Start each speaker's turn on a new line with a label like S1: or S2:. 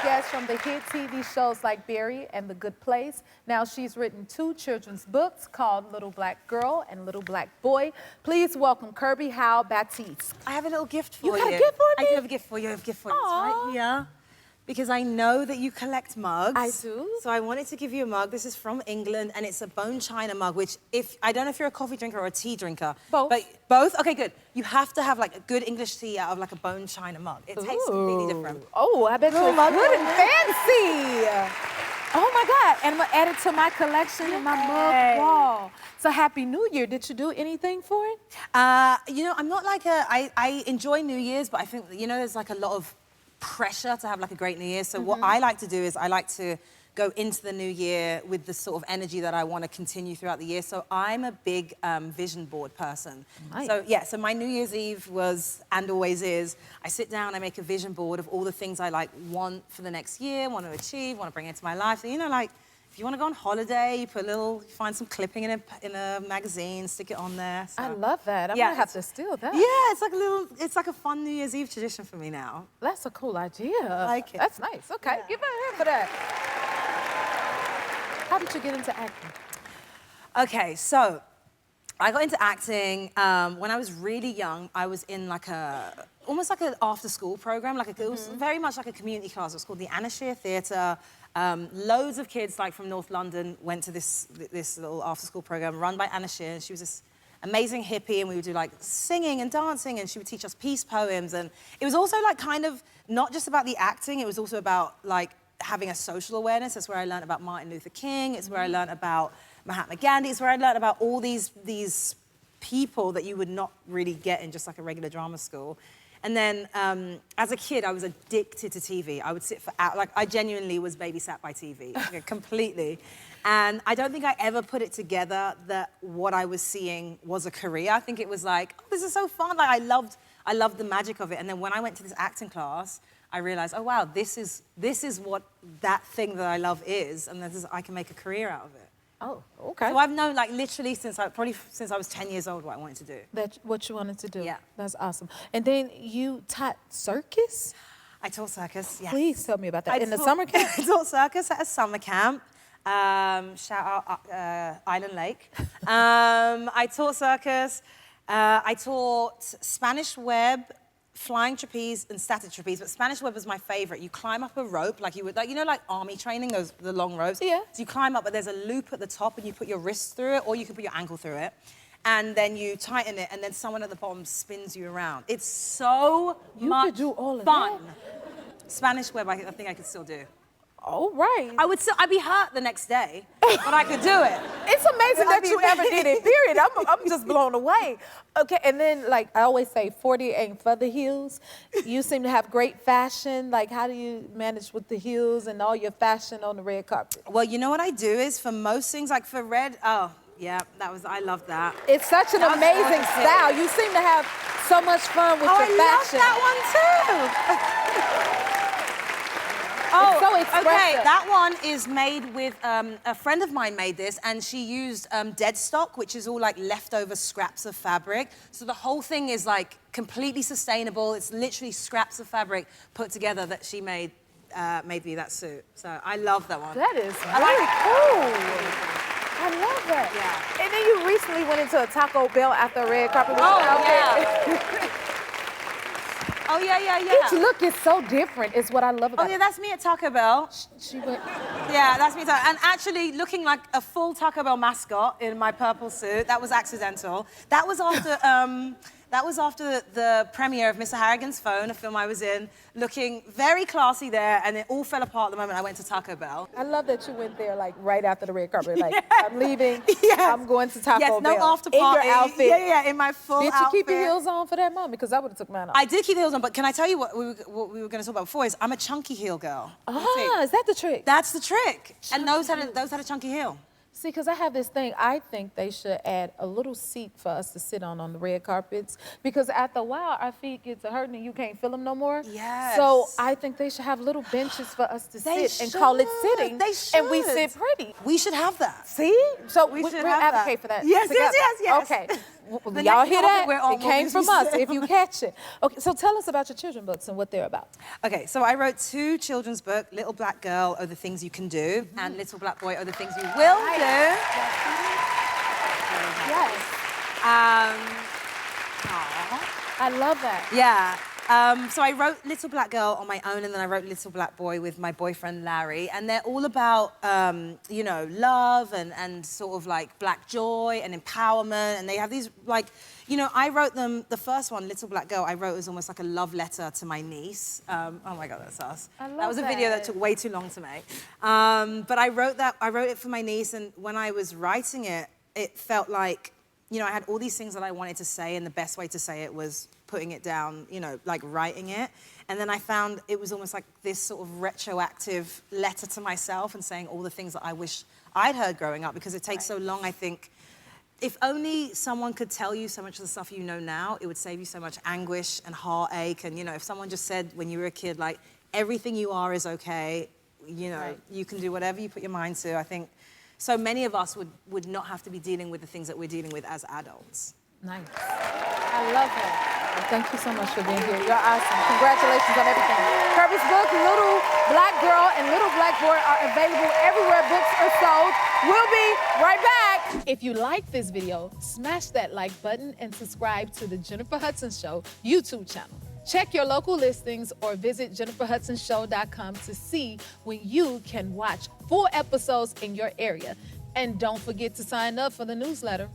S1: guest from the hit TV shows like Barry and The Good Place. Now she's written 2 children's books called Little Black Girl and Little Black Boy. Please welcome Kirby Howell-Baptiste.
S2: I have a little gift for you.
S1: You got a gift for me?
S2: I do have a gift for you. I have a gift for you. It's right here. Because I know that you collect mugs.
S1: I do.
S2: So I wanted to give you a mug. This is from England, and it's a bone china mug, which I don't know if you're a coffee drinker or a tea drinker.
S1: Both.
S2: But both? Okay, good. You have to have like a good English tea out of like a bone china mug. It tastes completely different.
S1: Oh, I bet you it's good and fancy. Oh my God, and I'm gonna add it to my collection in my mug wall. So Happy New Year. Did you do anything for it?
S2: You know, I'm not like I enjoy New Year's, but I think, you know, there's like a lot of pressure to have like a great New Year. So what I like to do is I like to go into the new year with the sort of energy that I want to continue throughout the year. So I'm a big vision board person.
S1: Nice.
S2: So yeah, so my New Year's Eve was, and always is, I sit down, I make a vision board of all the things I like want for the next year, want to achieve, want to bring into my life. So, you know, like, if you want to go on holiday, you put you find some clipping in a magazine, stick it on there. So.
S1: I love that. I'm gonna have to steal that.
S2: Yeah, it's like a fun New Year's Eve tradition for me now.
S1: That's a cool idea.
S2: I like it.
S1: That's nice. Okay, give it a hand for that. How did you get into acting?
S2: Okay, so I got into acting when I was really young. I was in like almost like an after-school program. It was very much like a community class. It was called the Anna Shear Theatre. Loads of kids like from North London went to this little after-school program run by Anna Shear. She was this amazing hippie, and we would do like singing and dancing, and she would teach us peace poems. And it was also like kind of not just about the acting, it was also about like having a social awareness. That's where I learned about Martin Luther King. It's where I learned about Mahatma Gandhi. It's where I learned about all these people that you would not really get in just like a regular drama school. And then as a kid, I was addicted to TV. I would sit for hours, like I genuinely was babysat by TV, completely. And I don't think I ever put it together that what I was seeing was a career. I think it was like, oh, this is so fun. Like I loved the magic of it. And then when I went to this acting class, I realized, oh wow, this is what that thing that I love is, and I can make a career out of it.
S1: Oh, okay.
S2: So I've known, like, literally since I was 10 years old what I wanted to do.
S1: That's what you wanted to do?
S2: Yeah.
S1: That's awesome. And then you taught circus?
S2: I taught circus, yes.
S1: Please tell me about that. In the summer camp?
S2: I taught circus at a summer camp. Shout out Island Lake. I taught circus. I taught Spanish web, flying trapeze, and static trapeze, but Spanish web was my favorite. You climb up a rope like you would, like, you know, like army training, the long ropes?
S1: Yeah.
S2: So you climb up, but there's a loop at the top, and you put your wrists through it, or you can put your ankle through it, and then you tighten it, and then someone at the bottom spins you around. It's so much
S1: could do all of
S2: fun. Spanish web, I think I could still do.
S1: Oh, right.
S2: I'd be hurt the next day, but I could do it.
S1: It's amazing that you ever did it, period. I'm just blown away. Okay, and then, like I always say, 40 ain't for the heels. You seem to have great fashion. Like, how do you manage with the heels and all your fashion on the red carpet?
S2: Well, you know what I do is, for most things, like for red, yeah, I loved that.
S1: It's such an amazing style. You seem to have so much fun with your fashion.
S2: I love that one, too. Oh,
S1: so expressive.
S2: Okay, that one is made with, a friend of mine made this, and she used dead stock, which is all like leftover scraps of fabric. So the whole thing is like completely sustainable. It's literally scraps of fabric put together that she made me that suit. So I love that one.
S1: That is really cool. I love that.
S2: Yeah.
S1: And then you recently went into a Taco Bell after a red carpet.
S2: Oh, yeah.
S1: Each look is so different, is what I love about it.
S2: Oh, yeah, that's me at Taco Bell.
S1: She went...
S2: Yeah, that's me. And actually looking like a full Taco Bell mascot in my purple suit, that was accidental. That was after the premiere of Mr. Harrigan's Phone, a film I was in, looking very classy there, and it all fell apart the moment I went to Taco Bell.
S1: I love that you went there, like, right after the red carpet. Like, I'm leaving, I'm going to Taco Bell.
S2: Yes, no after party.
S1: In your outfit.
S2: Yeah, in my full outfit.
S1: Did you keep your heels on for that moment? Because I would have took mine off.
S2: I did keep the heels on, but can I tell you what we were going to talk about before is I'm a chunky heel girl.
S1: Ah, is that the trick?
S2: That's the trick. And those had a chunky heel.
S1: See, because I have this thing, I think they should add a little seat for us to sit on the red carpets, because after a while, our feet get to hurting and you can't feel them no more.
S2: Yes.
S1: So I think they should have little benches for us to sit and call it sitting.
S2: They should.
S1: And we sit pretty.
S2: We should have that.
S1: See? So
S2: we should
S1: advocate for that.
S2: Yes.
S1: Okay.
S2: The
S1: Y'all
S2: next
S1: hear
S2: topic
S1: that?
S2: we're on
S1: It
S2: will
S1: came
S2: be
S1: from us, if you catch it. Okay, so tell us about your children's books and what they're about.
S2: Okay, so I wrote 2 children's books, Little Black Girl, Are the Things You Can Do, and Little Black Boy, Are the Things You Will Do.
S1: Yes. I love that.
S2: Yeah. So I wrote Little Black Girl on my own, and then I wrote Little Black Boy with my boyfriend Larry, and they're all about, you know, love and sort of like black joy and empowerment, and they have these like, you know, I wrote them, the first one, Little Black Girl, I wrote as almost like a love letter to my niece. Oh my God, that's us. That was a video that took way too long to make. But I wrote it for my niece, and when I was writing it, it felt like, you know, I had all these things that I wanted to say, and the best way to say it was putting it down, you know, like writing it. And then I found it was almost like this sort of retroactive letter to myself and saying all the things that I wish I'd heard growing up, because it takes so long, I think. If only someone could tell you so much of the stuff you know now, it would save you so much anguish and heartache. And, you know, if someone just said when you were a kid, like, everything you are is okay, you know, you can do whatever you put your mind to, I think so many of us would not have to be dealing with the things that we're dealing with as adults.
S1: Nice. I love that. Well, thank you so much for being here. You're awesome. Congratulations on everything. Kirby's book, Little Black Girl and Little Black Boy, are available everywhere books are sold. We'll be right back. If you like this video, smash that like button and subscribe to the Jennifer Hudson Show YouTube channel. Check your local listings or visit jenniferhudsonshow.com to see when you can watch full episodes in your area. And don't forget to sign up for the newsletter.